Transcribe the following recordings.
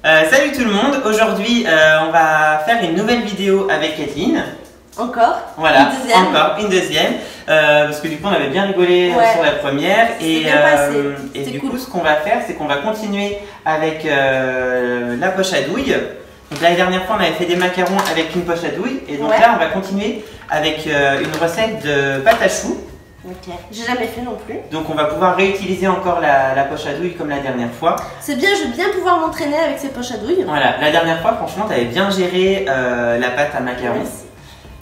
Salut tout le monde, aujourd'hui on va faire une nouvelle vidéo avec Kathleen. Encore. Voilà, une deuxième. encore une deuxième. Parce que du coup on avait bien rigolé sur la première. Et du coup ce qu'on va faire, c'est qu'on va continuer avec la poche à douille. Donc l'année dernière fois on avait fait des macarons avec une poche à douille. Et donc là on va continuer avec une recette de pâte à choux. Ok, j'ai jamais fait non plus. Donc on va pouvoir réutiliser encore la poche à douille comme la dernière fois. C'est bien, je vais bien pouvoir m'entraîner avec ces poches à douille. Voilà, la dernière fois franchement tu avais bien géré la pâte à macarons. Merci.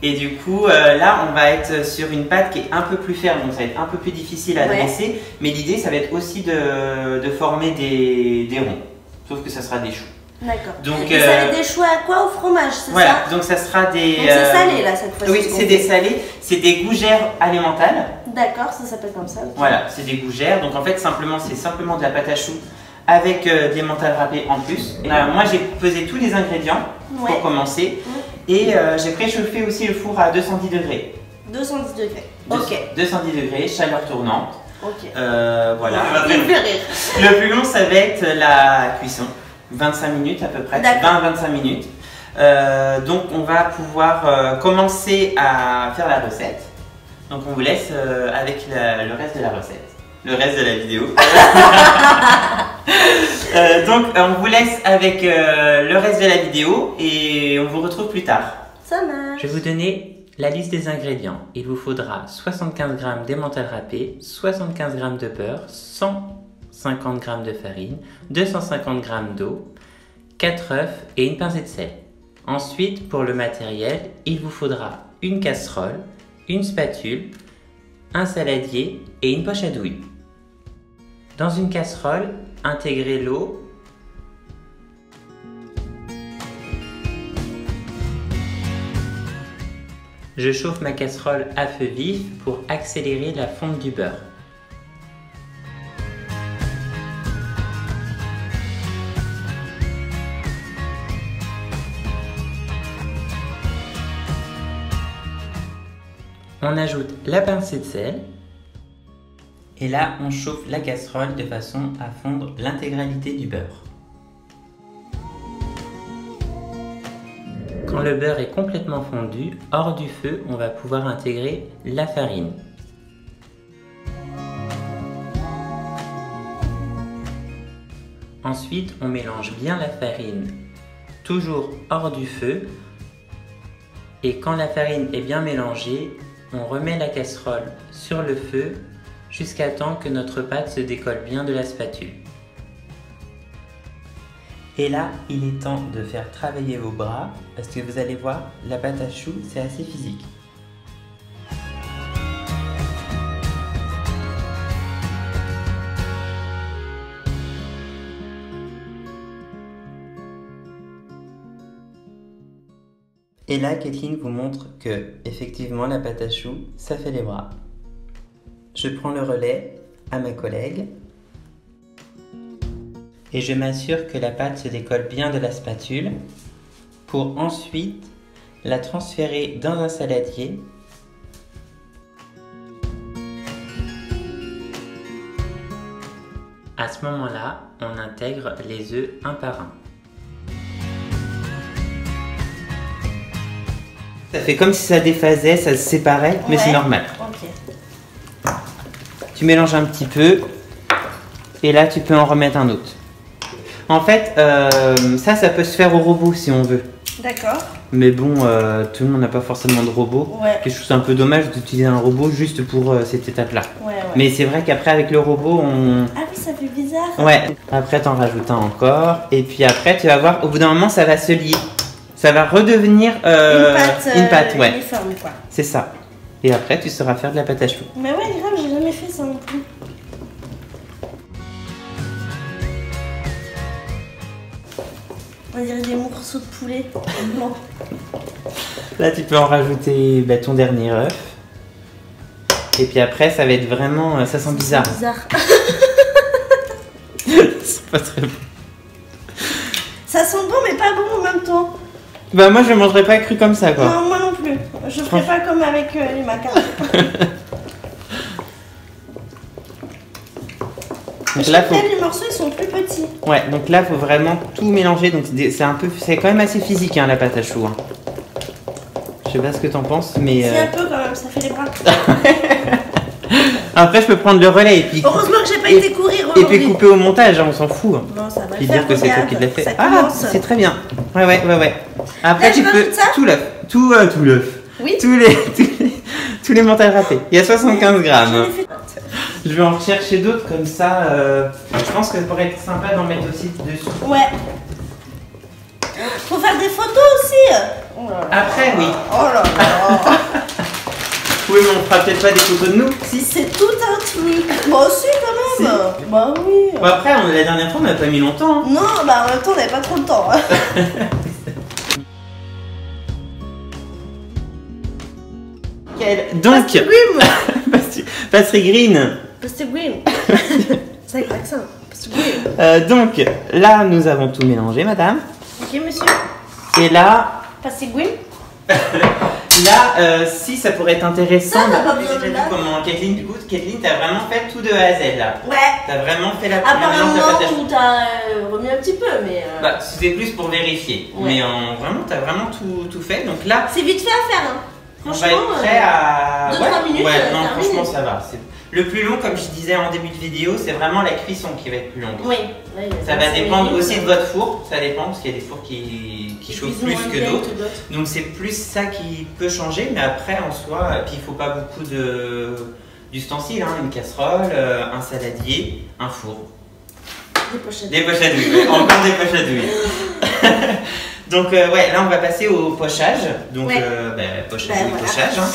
Et du coup là on va être sur une pâte qui est un peu plus ferme, donc ça va être un peu plus difficile à dresser. Mais l'idée ça va être aussi de former des ronds, sauf que ça sera des choux. D'accord. Donc ça va être des choux à quoi? Au fromage, c'est ça? Donc ça sera des... Donc c'est salé là cette fois-ci. Oui, c'est des salés, c'est des gougères alimentales. D'accord, ça s'appelle comme ça. Okay. Voilà, c'est des gougères. Donc en fait c'est simplement de la pâte à choux avec des mentales râpées en plus. Moi j'ai pesé tous les ingrédients pour commencer. Et j'ai préchauffé aussi le four à 210 degrés. 210 degrés. Ok. 210 degrés, chaleur tournante. Ok. Voilà. Il me fait rire. Le plus long ça va être la cuisson. 25 minutes à peu près, 20-25 minutes. Donc on va pouvoir commencer à faire la recette. Donc on vous laisse avec le reste de la recette. Le reste de la vidéo. Donc on vous laisse avec le reste de la vidéo et on vous retrouve plus tard. Ça marche. Je vais vous donner la liste des ingrédients. Il vous faudra 75 g d'emmental râpé, 75 g de beurre, 150 g de farine, 250 g d'eau, 4 œufs et une pincée de sel. Ensuite, pour le matériel, il vous faudra une casserole, une spatule, un saladier et une poche à douille. Dans une casserole, intégrez l'eau, je chauffe ma casserole à feu vif pour accélérer la fonte du beurre. On ajoute la pincée de sel et là on chauffe la casserole de façon à fondre l'intégralité du beurre. Quand le beurre est complètement fondu, hors du feu, on va pouvoir intégrer la farine. Ensuite, on mélange bien la farine, toujours hors du feu. Et quand la farine est bien mélangée, on remet la casserole sur le feu jusqu'à temps que notre pâte se décolle bien de la spatule. Et là, il est temps de faire travailler vos bras parce que vous allez voir, la pâte à choux, c'est assez physique. Et là, Kathleen vous montre que, effectivement, la pâte à choux, ça fait les bras. Je prends le relais à ma collègue et je m'assure que la pâte se décolle bien de la spatule pour ensuite la transférer dans un saladier. À ce moment-là, on intègre les œufs un par un. Ça fait comme si ça déphasait, ça se séparait, mais c'est normal. Okay. Tu mélanges un petit peu et là tu peux en remettre un autre. En fait, ça peut se faire au robot si on veut. D'accord. Mais bon, tout le monde n'a pas forcément de robot. Et je trouve ça un peu dommage d'utiliser un robot juste pour cette étape-là. Mais c'est vrai qu'après avec le robot, on... Ah oui, ça fait bizarre. Ouais. Après, t'en rajoutes un encore. Et puis après, tu vas voir, au bout d'un moment, ça va se lier. Ça va redevenir une pâte, ouais. Uniforme, quoi. C'est ça. Et après, tu sauras faire de la pâte à choux. Mais ouais, grave, j'ai jamais fait ça non plus. On dirait des morceaux de poulet. Non. Là, tu peux en rajouter ton dernier œuf. Et puis après, ça va être vraiment... Ça sent bizarre. C'est bizarre. C'est pas très bon. Ça sent bon, mais pas bon en même temps. Bah moi je mangerai pas cru comme ça quoi. Non, moi non plus. Je ferai pas comme avec les macarons. Donc là, les morceaux ils sont plus petits. Ouais, donc là, faut vraiment tout mélanger. Donc c'est quand même assez physique hein, la pâte à choux. Hein. Je sais pas ce que t'en penses, mais. C'est un peu quand même, ça fait les bras. Après, je peux prendre le relais et puis. Heureusement que j'ai pas été courir et puis couper au montage, hein, on s'en fout. Bon, ça va puis faire, dire que c'est toi qui l'as fait. Ah, c'est très bien. Ouais. Après, là, tu peux tout l'œuf, tout l'œuf. Oui. Tous les mentales râpés. Il y a 75 grammes. Je vais en rechercher d'autres comme ça. Je pense que ça pourrait être sympa d'en mettre aussi dessous. Ouais. Faut faire des photos aussi. Après, oui. Oh là là. Oui, mais on fera peut-être pas des photos de nous. Si c'est tout un truc. Moi aussi quand même. Si. Bah oui. Bon, après, la dernière fois, on n'a pas mis longtemps. Non, bah en même temps, on n'avait pas trop de temps. Donc, Pastry Green. Pastry Green. C'est avec l'accent. Pastry Green. Donc, là, nous avons tout mélangé, madame. Ok, monsieur. Et là. Pastry Green. Là, si ça pourrait être intéressant. Ça, on n'a pas besoin de là. Comment, Kathleen, du coup, Kathleen, t'as vraiment fait tout de A à Z là. Ouais. T'as vraiment fait la apparemment, ou t'as remis un petit peu, mais. Bah, c'était plus pour vérifier. Ouais. Mais vraiment, t'as vraiment tout fait. Donc là. C'est vite fait à faire, hein. Franchement, on va être prêt à. 2-3 minutes. Ouais, non, franchement, ça va. Le plus long, comme je disais en début de vidéo, c'est vraiment la cuisson qui va être plus longue. Oui. Ça va dépendre aussi de votre four. Ça dépend, parce qu'il y a des fours qui chauffent plus que d'autres. Donc c'est plus ça qui peut changer. Mais après, en soi, puis il ne faut pas beaucoup d'ustensiles. Hein, une casserole, un saladier, un four. Des poches à douille. Encore des poches à douille. Donc ouais, là on va passer au pochage. Donc ouais. Pochage. Hein.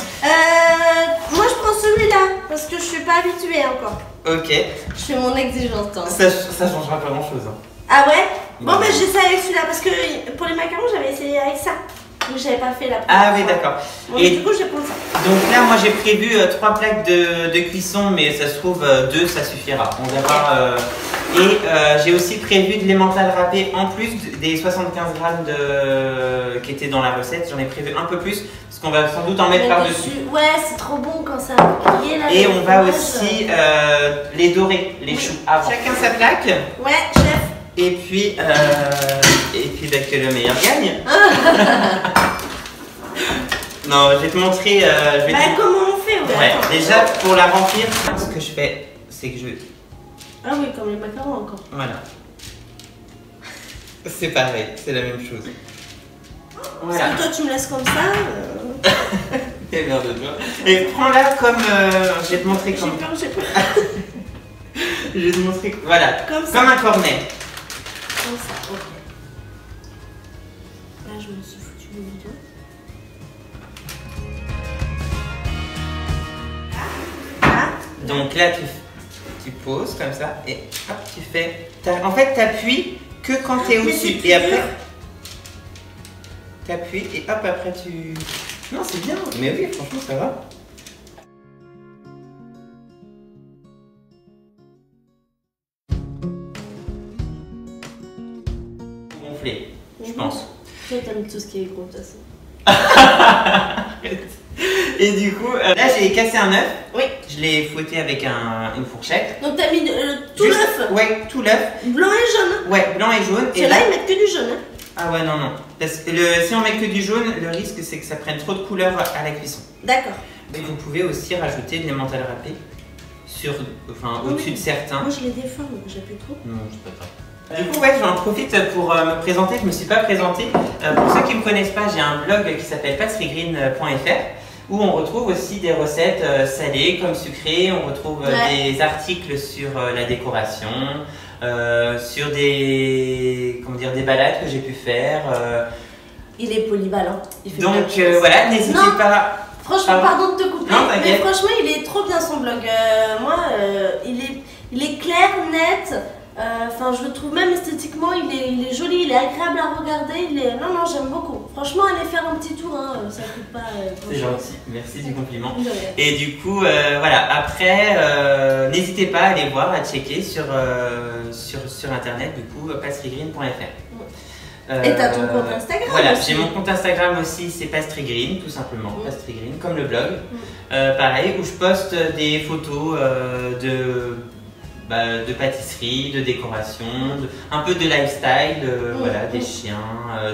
Moi je prends celui-là parce que je suis pas habituée encore. Ok. Je fais mon exigence. Hein. Ça changera pas grand chose. Hein. Ah ouais. Bon ben j'essaie avec celui-là parce que pour les macarons j'avais essayé avec ça. Donc j'avais pas fait la première fois. Ah oui d'accord. Bon, et du coup je vais prendre ça. Donc là moi j'ai prévu 3 plaques de cuisson, mais ça se trouve 2 ça suffira. On va voir. Et j'ai aussi prévu de l'emmental râpé en plus des 75 grammes qui étaient dans la recette. J'en ai prévu un peu plus parce qu'on va sans doute en mettre par-dessus. Ouais, c'est trop bon quand ça a grillé là. Et on va aussi les dorer, les choux avant. Chacun sa plaque. Ouais, chef. Et puis que le meilleur gagne. Non, je vais te montrer. Comment on fait ouais, déjà pour la remplir, ce que je fais, c'est que je. Ah oui, comme les macarons encore. Voilà. C'est pareil, c'est la même chose. Voilà. Si toi tu me laisses comme ça. T'es merde de toi. Et prends-la comme. Je vais te montrer comme. J'ai peur. Je vais te montrer. Voilà. Comme un cornet. Comme ça, ok. Là je me suis foutu le vidéo. Donc là tu poses comme ça et hop tu fais. En fait t'appuies que quand t'es au-dessus et après t'appuies et hop après tu. Non c'est bien. Mais oui franchement ça va. Gonfler, je pense. Toi t'aimes tout ce qui est gros de toute façon. Et du coup, là j'ai cassé un œuf. Oui. Je l'ai fouetté avec une fourchette. Donc t'as mis tout l'œuf. Ouais, tout l'œuf. Blanc et jaune. Ouais, blanc et jaune. Et là ils mettent que du jaune. Hein. Ah ouais, non. Parce que si on met que du jaune, le risque c'est que ça prenne trop de couleur à la cuisson. D'accord. Et vous pouvez aussi rajouter de l'emmental râpé au-dessus de certains. Moi je les déforme, j'ai plus trop. Non, c'est pas grave. Du coup, ouais, j'en profite pour me présenter. Je me suis pas présenté. Pour ceux qui me connaissent pas, j'ai un blog qui s'appelle pastrygreen.fr où on retrouve aussi des recettes salées comme sucrées. On retrouve des articles sur la décoration, sur des balades que j'ai pu faire. Il est polyvalent. Il fait donc voilà, n'hésitez pas. Franchement, pardon de te couper, non, mais franchement, il est trop bien son blog. Moi, il est clair, net. Enfin, je le trouve même esthétiquement, il est joli, il est agréable à regarder. Non, j'aime beaucoup. Franchement, allez faire un petit tour, hein, ça coûte pas. C'est gentil, merci du compliment. Et du coup, voilà. Après, n'hésitez pas à aller voir, à checker sur internet, du coup, pastrygreen.fr. Et t'as ton compte Instagram. Voilà, j'ai mon compte Instagram aussi, c'est pastrygreen, tout simplement, pastrygreen, comme le blog. Pareil, où je poste des photos de pâtisserie, de décoration, un peu de lifestyle, voilà, des chiens,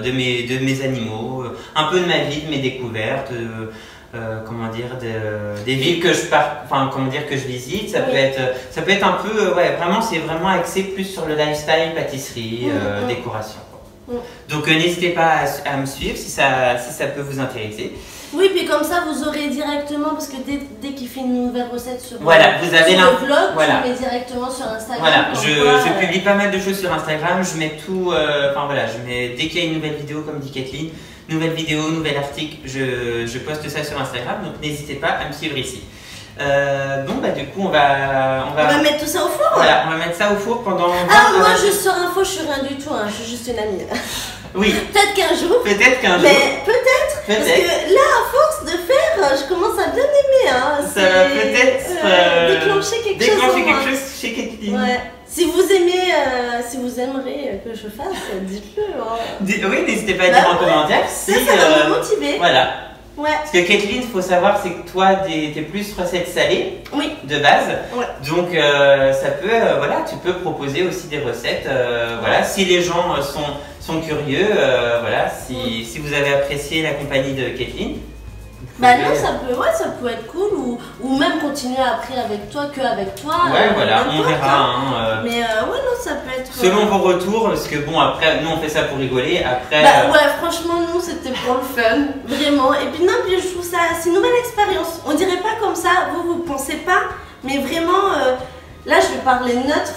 de mes animaux, un peu de ma vie, de mes découvertes, comment dire, des villes que je que je visite. Ça peut être un peu, ouais, vraiment, c'est vraiment axé plus sur le lifestyle, pâtisserie, décoration. Donc n'hésitez pas à me suivre si ça peut vous intéresser. Oui, puis comme ça, vous aurez directement, parce que dès qu'il fait une nouvelle recette sur, voilà, vous avez sur le blog, voilà. tu mets directement sur Instagram. Voilà, je publie pas mal de choses sur Instagram, je mets tout, dès qu'il y a une nouvelle vidéo, comme dit Kathleen, nouvelle vidéo, nouvel article, je poste ça sur Instagram, donc n'hésitez pas à me suivre ici. Du coup, on va mettre tout ça au four. Voilà, on va mettre ça au four pendant... moi, juste sur info, je suis rien du tout, hein, je suis juste une amie. Oui. Peut-être qu'un jour. Mais peut-être. Parce que là, à force de faire, je commence à bien aimer. Hein. Ça va peut-être déclencher quelque chose chez Kathleen. Ouais. Si vous aimeriez que je fasse, dites-le. Hein. Oui, n'hésitez pas à dire en commentaire. Ça va me motiver. Voilà. Ouais. Parce que Kathleen, il faut savoir, c'est que toi, t'es plus recette salée de base. Ouais. Donc, ça peut, tu peux proposer aussi des recettes. Voilà, si les gens sont curieux, si vous avez apprécié la compagnie de Kathleen. Ça peut être cool ou même continuer après avec toi qu'avec toi. Ouais, voilà, on verra. Mais ça peut être. Selon vos retours, parce que bon, après, nous on fait ça pour rigoler. Après. Franchement, nous c'était pour le fun, vraiment. Et puis je trouve ça, c'est une nouvelle expérience. On dirait pas comme ça, vous pensez pas, mais vraiment, là je vais parler neutre,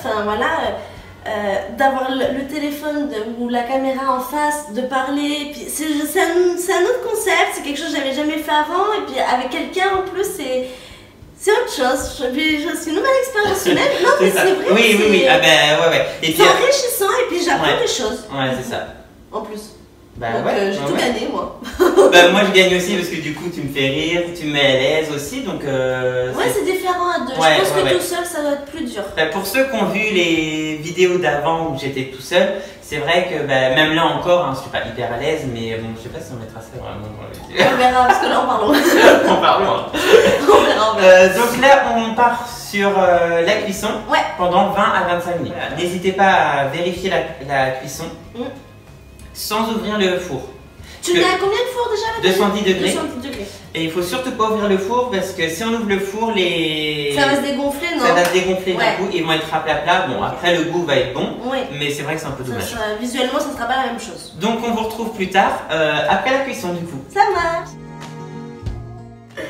d'avoir le téléphone ou la caméra en face, de parler, puis c'est un autre concept, c'est quelque chose que j'avais jamais fait avant, et puis avec quelqu'un en plus c'est autre chose, c'est une nouvelle expérience humaine. Non mais c'est vrai, oui, c'est enrichissant et puis j'apprends des choses. Ouais, c'est ça. En plus. J'ai tout gagné moi. Moi je gagne aussi parce que du coup tu me fais rire, tu me mets à l'aise aussi, donc c'est différent à deux. Je pense que tout seul ça doit être plus dur. Pour ceux qui ont vu les vidéos d'avant où j'étais tout seul, c'est vrai que même là encore, je suis pas hyper à l'aise, mais bon, je sais pas si on mettra ça vraiment dans la vidéo. On verra, parce que là on parle. On verra. Donc là on part sur la cuisson pendant 20 à 25 minutes. N'hésitez pas à vérifier la cuisson. Sans ouvrir le four. Tu mets à combien de four déjà? 210 degrés. 210 degrés. Et il faut surtout pas ouvrir le four parce que si on ouvre le four, ça va se dégonfler, non? Ça va se dégonfler d'un coup, ils vont être à plat. Bon, après le goût va être bon, mais c'est vrai que c'est un peu dommage. Visuellement, ça sera pas la même chose. Donc on vous retrouve plus tard, après la cuisson du coup. Ça marche.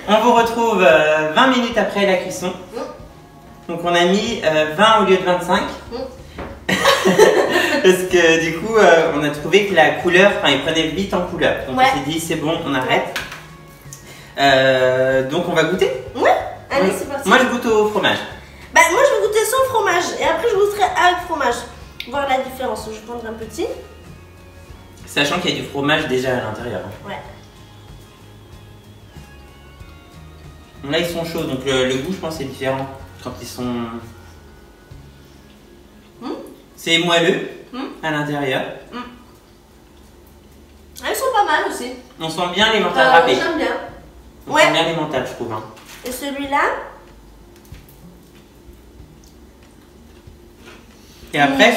On vous retrouve 20 minutes après la cuisson. Donc on a mis 20 au lieu de 25. Parce que du coup, on a trouvé que la couleur, il prenait vite en couleur. Donc on s'est dit, c'est bon, on arrête. Donc on va goûter. Allez, c'est parti. Moi, je goûte au fromage. Moi, je vais goûter sans fromage. Et après, je goûterai avec fromage. Voir la différence. Je vais prendre un petit. Sachant qu'il y a du fromage déjà à l'intérieur. Là, ils sont chauds. Donc le goût, je pense, c'est différent. Quand ils sont... C'est moelleux à l'intérieur. Elles sont pas mal aussi. On sent bien les mentales râpées. J'aime bien. On sent bien les mentales, je trouve. Et celui-là? Et après,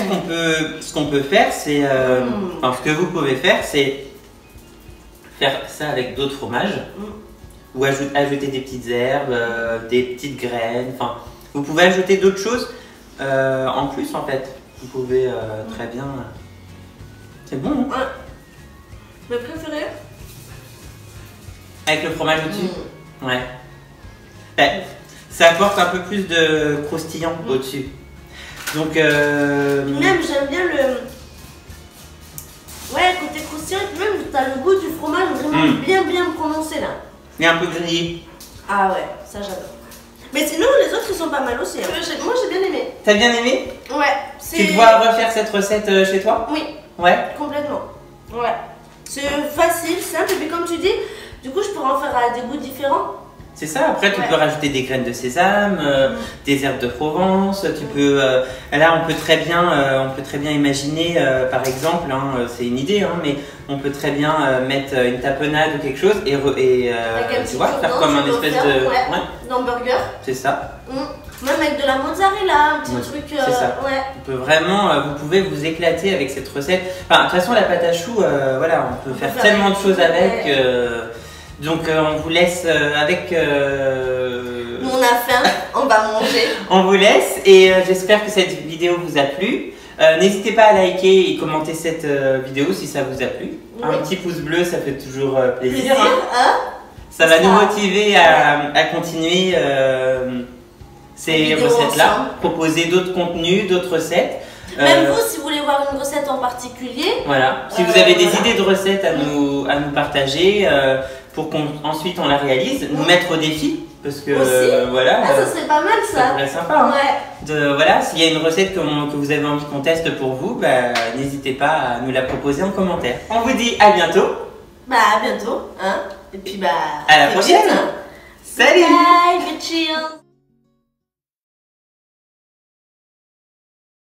ce qu'on peut faire, c'est... ce que vous pouvez faire, c'est faire ça avec d'autres fromages. Ou ajouter des petites herbes, des petites graines. Enfin, vous pouvez ajouter d'autres choses en plus, en fait. Vous pouvez très bien... C'est bon, hein? Mes préférés? Avec le fromage au-dessus? Ça apporte un peu plus de croustillant au-dessus. Donc... Même, j'aime bien le... côté croustillant. Et puis même, tu as le goût du fromage vraiment bien prononcé, là. Il est un peu grillé. Ah ouais, ça j'adore. Mais sinon, les autres, ils sont pas mal aussi. Hein. Moi, j'ai bien aimé. T'as bien aimé? Ouais. Tu dois refaire cette recette chez toi? Oui. Ouais? Complètement. Ouais. C'est facile, simple. Et puis, comme tu dis, du coup, je pourrais en faire à des goûts différents. C'est ça, après tu peux rajouter des graines de sésame, des herbes de Provence, tu peux... là on peut très bien imaginer, par exemple, c'est une idée, mais on peut très bien mettre une tapenade ou quelque chose et tu vois, faire comme un espèce de... d'hamburger. C'est ça. Même avec de la mozzarella, un petit Ouais, truc. c'est ça. Ouais. On peut vraiment, vous pouvez vous éclater avec cette recette. Enfin, de toute façon, la pâte à choux, voilà, on peut faire tellement de choses avec. Donc, on vous laisse avec. Nous, on a faim, on va manger. On vous laisse et j'espère que cette vidéo vous a plu. N'hésitez pas à liker et commenter cette vidéo si ça vous a plu. Oui. Un petit pouce bleu, ça fait toujours plaisir. Plaisir, hein? Ça va nous motiver à continuer ces recettes-là, proposer d'autres contenus, d'autres recettes. Même vous, si vous voulez voir une recette en particulier. Voilà. Si vous avez des idées de recettes à nous partager pour qu'ensuite on la réalise, nous mettre au défi. Parce que voilà. Ah, ça serait pas mal ça. Ça serait sympa. Hein. Ouais. Voilà, s'il y a une recette que vous avez envie qu'on teste pour vous, bah, n'hésitez pas à nous la proposer en commentaire. On vous dit à bientôt. Bah à bientôt. Hein. Et puis bah à la prochaine. Vite, hein. Salut. Bye, bitches.